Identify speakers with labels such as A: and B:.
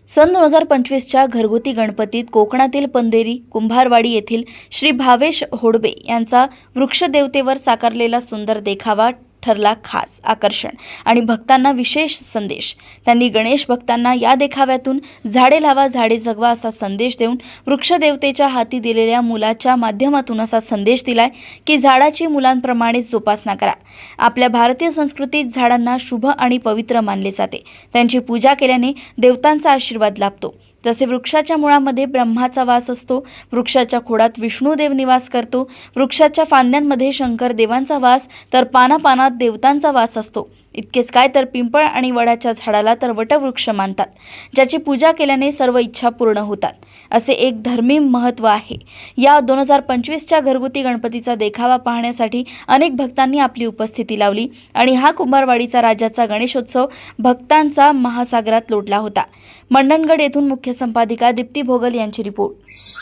A: सन 2025च्या घरगुती गणपतीत कोकणातील पंधेरी कुंभारवाडी येथील श्री भावेश होडबे यांचा वृक्षदेवतेवर साकारलेला सुंदर देखावा ठरला खास आकर्षण आणि भक्तांना विशेष संदेश। त्यांनी गणेश भक्तांना या देखाव्यातून झाडे लावा झाडे जगवा असा संदेश देऊन वृक्षदेवतेच्या हाती दिलेल्या मुलाच्या माध्यमातून असा संदेश दिलाय की झाडाची मुलांप्रमाणेच जोपासना करा। आपल्या भारतीय संस्कृतीत झाडांना शुभ आणि पवित्र मानले जाते। त्यांची पूजा केल्याने देवतांचा आशीर्वाद लाभतो। जसे वृक्षाच्या मुळामध्ये ब्रह्माचा वास असतो, वृक्षाच्या खोडात विष्णुदेव निवास करतो, वृक्षाच्या फांद्यांमध्ये शंकर देवांचा वास तर पानापानात देवतांचा वास असतो। इतकेच काय तर पिंपळ आणि वडाच्या झाडाला तर वटवृक्ष मानतात, ज्याची पूजा केल्याने सर्व इच्छा पूर्ण होतात, असे एक धर्मी महत्त्व आहे। या 2025च्या घरगुती गणपतीचा देखावा पाहण्यासाठी अनेक भक्तांनी आपली उपस्थिती लावली आणि हा कुंभारवाडीचा राजाचा गणेशोत्सव भक्तांचा महासागरात लोटला होता। मंडणगड येथून मुख्य संपादिका दीप्ती भोगल यांची रिपोर्ट।